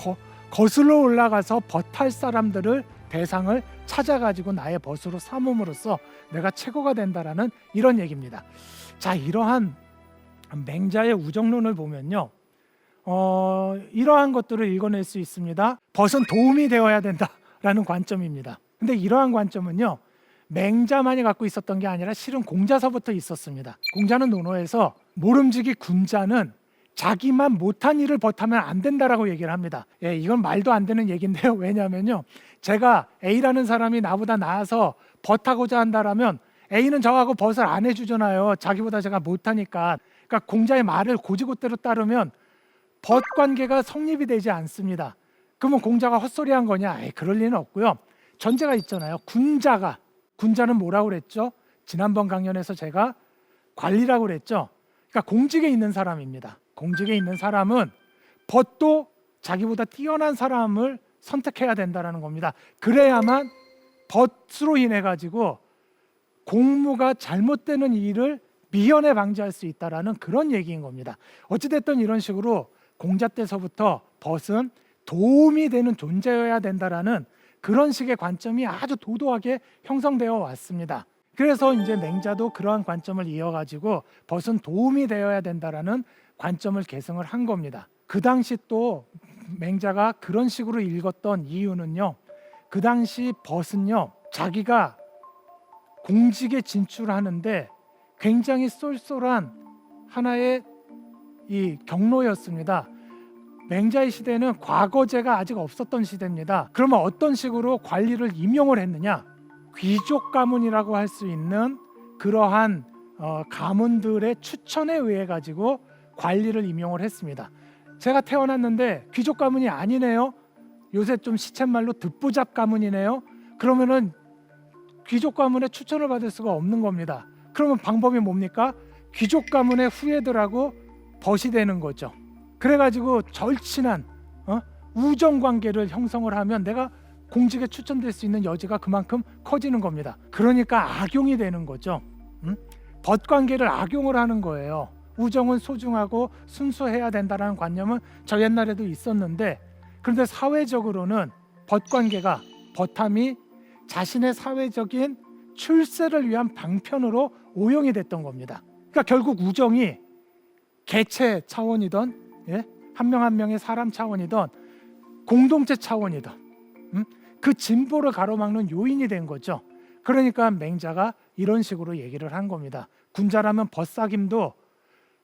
Speaker 1: 거슬러 올라가서 벗할 사람들을 대상을 찾아가지고 나의 벗으로 삼음으로써 내가 최고가 된다라는 이런 얘기입니다. 자, 이러한 맹자의 우정론을 보면요, 이러한 것들을 읽어낼 수 있습니다. 벗은 도움이 되어야 된다라는 관점입니다. 근데 이러한 관점은요, 맹자만이 갖고 있었던 게 아니라 실은 공자서부터 있었습니다. 공자는 논어에서 모름지기 군자는 자기만 못한 일을 벗하면 안 된다라고 얘기를 합니다. 이건 말도 안 되는 얘기인데요. 왜냐하면요, 제가 A라는 사람이 나보다 나아서 벗하고자 한다라면 A는 저하고 벗을 안 해주잖아요. 자기보다 제가 못하니까. 그러니까 공자의 말을 곧이곧대로 따르면 벗 관계가 성립이 되지 않습니다. 그러면 공자가 헛소리한 거냐? 그럴 리는 없고요. 전제가 있잖아요. 군자는 뭐라고 그랬죠? 지난번 강연에서 제가 관리라고 그랬죠. 그러니까 공직에 있는 사람입니다. 공직에 있는 사람은 벗도 자기보다 뛰어난 사람을 선택해야 된다는 겁니다. 그래야만 벗으로 인해 가지고 공무가 잘못되는 일을 미연에 방지할 수 있다라는 그런 얘기인 겁니다. 어찌됐든 이런 식으로 공자 때서부터 벗은 도움이 되는 존재여야 된다라는 그런 식의 관점이 아주 도도하게 형성되어 왔습니다. 그래서 이제 맹자도 그러한 관점을 이어가지고 벗은 도움이 되어야 된다라는 관점을 계승을 한 겁니다. 그 당시 또 맹자가 그런 식으로 읽었던 이유는요, 그 당시 벗은요 자기가 공직에 진출하는데 굉장히 쏠쏠한 하나의 이 경로였습니다. 맹자의 시대는 과거제가 아직 없었던 시대입니다. 그러면 어떤 식으로 관리를 임용을 했느냐? 귀족 가문이라고 할 수 있는 그러한 가문들의 추천에 의해 가지고 관리를 임용을 했습니다. 제가 태어났는데 귀족 가문이 아니네요. 요새 좀 시쳇말로 듣보잡 가문이네요. 그러면은 귀족 가문의 추천을 받을 수가 없는 겁니다. 그러면 방법이 뭡니까? 귀족 가문의 후예들하고 벗이 되는 거죠. 그래가지고 절친한 우정 관계를 형성을 하면 내가 공직에 추천될 수 있는 여지가 그만큼 커지는 겁니다. 그러니까 악용이 되는 거죠. 벗 관계를 악용을 하는 거예요. 우정은 소중하고 순수해야 된다는 관념은 저 옛날에도 있었는데, 그런데 사회적으로는 벗 관계가, 벗함이 자신의 사회적인 출세를 위한 방편으로 오용이 됐던 겁니다. 그러니까 결국 우정이 개체 차원이던 한 명 한 명의 사람 차원이던 공동체 차원이던 그 진보를 가로막는 요인이 된 거죠. 그러니까 맹자가 이런 식으로 얘기를 한 겁니다. 군자라면 벗삭임도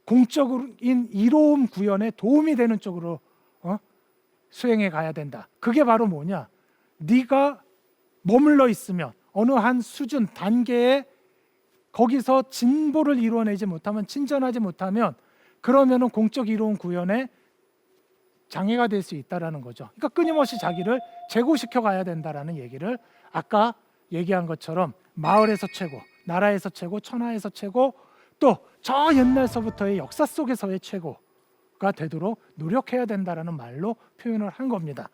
Speaker 1: 공적인 이로움 구현에 도움이 되는 쪽으로 수행해 가야 된다. 그게 바로 뭐냐? 네가 머물러 있으면 어느 한 수준 단계에 거기서 진보를 이루어내지 못하면, 진전하지 못하면, 그러면은 공적 이로움 구현에 장애가 될 수 있다라는 거죠. 그러니까 끊임없이 자기를 재고시켜 가야 된다라는 얘기를 아까 얘기한 것처럼 마을에서 최고, 나라에서 최고, 천하에서 최고, 또 저 옛날서부터의 역사 속에서의 최고가 되도록 노력해야 된다라는 말로 표현을 한 겁니다.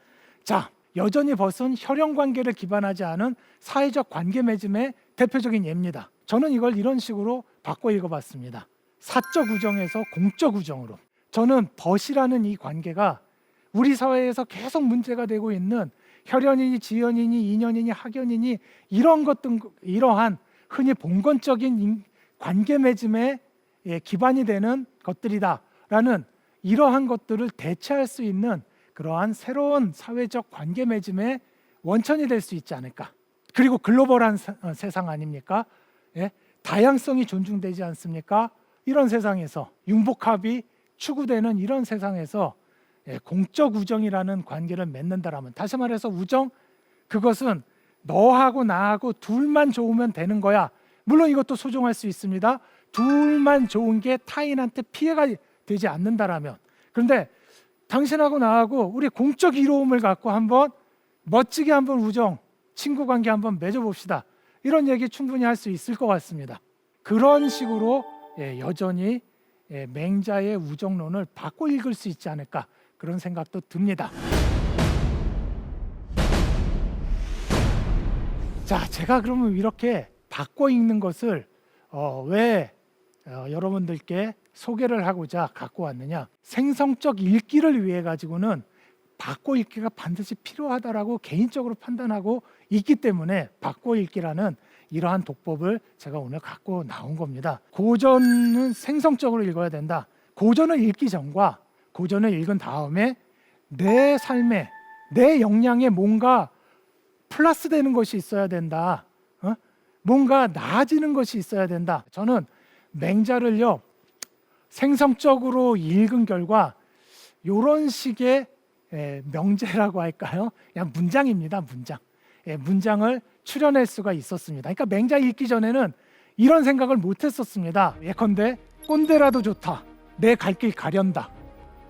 Speaker 1: 자, 여전히 벗은 혈연 관계를 기반하지 않은 사회적 관계 맺음의 대표적인 예입니다. 저는 이걸 이런 식으로 바꿔 읽어봤습니다. 사적 우정에서 공적 우정으로. 저는 벗이라는 이 관계가 우리 사회에서 계속 문제가 되고 있는 혈연이니 지연이니 인연이니 학연이니 이런 것들, 이러한 흔히 봉건적인 관계 맺음의 기반이 되는 것들이다라는 이러한 것들을 대체할 수 있는 그러한 새로운 사회적 관계 맺음의 원천이 될 수 있지 않을까. 그리고 글로벌한 세상 아닙니까? 다양성이 존중되지 않습니까? 이런 세상에서 융복합이 추구되는 이런 세상에서 공적 우정이라는 관계를 맺는다라면, 다시 말해서 우정, 그것은 너하고 나하고 둘만 좋으면 되는 거야. 물론 이것도 소중할 수 있습니다. 둘만 좋은 게 타인한테 피해가 되지 않는다라면. 그런데 당신하고 나하고 우리 공적 이로움을 갖고 한번 멋지게 한번 우정, 친구 관계 한번 맺어봅시다. 이런 얘기 충분히 할 수 있을 것 같습니다. 그런 식으로 여전히 맹자의 우정론을 바꿔 읽을 수 있지 않을까, 그런 생각도 듭니다. 자, 제가 그러면 이렇게 바꿔 읽는 것을 왜 여러분들께 소개를 하고자 갖고 왔느냐? 생성적 읽기를 위해 가지고는 바꿔 읽기가 반드시 필요하다라고 개인적으로 판단하고 있기 때문에 바꿔 읽기라는 이러한 독법을 제가 오늘 갖고 나온 겁니다. 고전은 생성적으로 읽어야 된다. 고전을 읽기 전과 고전을 읽은 다음에 내 삶에, 내 역량에 뭔가 플러스 되는 것이 있어야 된다. 뭔가 나아지는 것이 있어야 된다. 저는 맹자를요, 생성적으로 읽은 결과 이런 식의 명제라고 할까요? 그냥 문장입니다. 문장. 문장을 추려낼 수가 있었습니다. 그러니까 맹자 읽기 전에는 이런 생각을 못했었습니다. 예컨대 꼰대라도 좋다. 내 갈 길 가련다.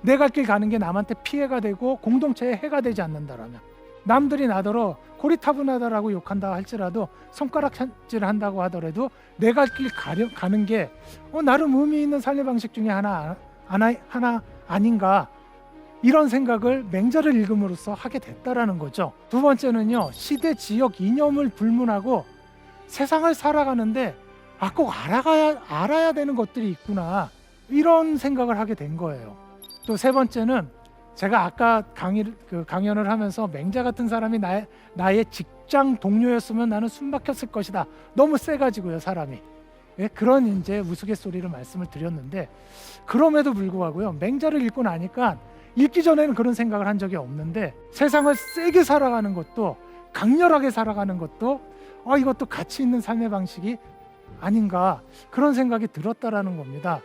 Speaker 1: 내 갈 길 가는 게 남한테 피해가 되고 공동체에 해가 되지 않는다라면, 남들이 나더러 고리타분하다라고 욕한다 할지라도, 손가락질을 한다고 하더라도 내 갈 길 가는 게 나름 의미 있는 삶의 방식 중에 하나 아닌가, 이런 생각을 맹자를 읽음으로써 하게 됐다라는 거죠. 두 번째는요, 시대 지역 이념을 불문하고 세상을 살아가는데 꼭 알아야 되는 것들이 있구나, 이런 생각을 하게 된 거예요. 또 세 번째는 제가 아까 강연을 하면서 맹자 같은 사람이 나의 직장 동료였으면 나는 숨 막혔을 것이다, 너무 세가지고요 사람이. 예, 그런 이제 우스갯소리를 말씀을 드렸는데, 그럼에도 불구하고요, 맹자를 읽고 나니까 읽기 전에는 그런 생각을 한 적이 없는데, 세상을 세게 살아가는 것도, 강렬하게 살아가는 것도 이것도 가치 있는 삶의 방식이 아닌가, 그런 생각이 들었다라는 겁니다.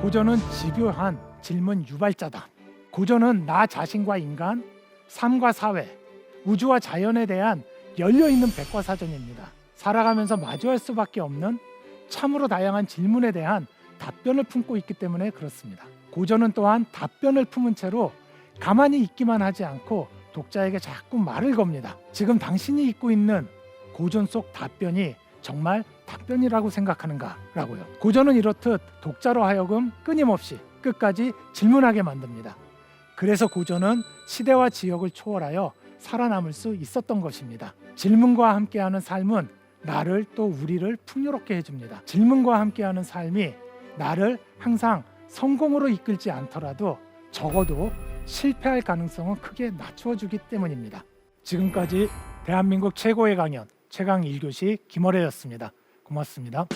Speaker 1: 고전은 집요한 질문 유발자다. 고전은 나 자신과 인간, 삶과 사회, 우주와 자연에 대한 열려있는 백과사전입니다. 살아가면서 마주할 수밖에 없는 참으로 다양한 질문에 대한 답변을 품고 있기 때문에 그렇습니다. 고전은 또한 답변을 품은 채로 가만히 있기만 하지 않고 독자에게 자꾸 말을 겁니다. 지금 당신이 읽고 있는 고전 속 답변이 정말 답변이라고 생각하는가 라고요. 고전은 이렇듯 독자로 하여금 끊임없이 끝까지 질문하게 만듭니다. 그래서 고전은 시대와 지역을 초월하여 살아남을 수 있었던 것입니다. 질문과 함께하는 삶은 나를, 또 우리를 풍요롭게 해줍니다. 질문과 함께하는 삶이 나를 항상 성공으로 이끌지 않더라도 적어도 실패할 가능성은 크게 낮춰주기 때문입니다. 지금까지 대한민국 최고의 강연 최강 1교시 김어래였습니다. 고맙습니다.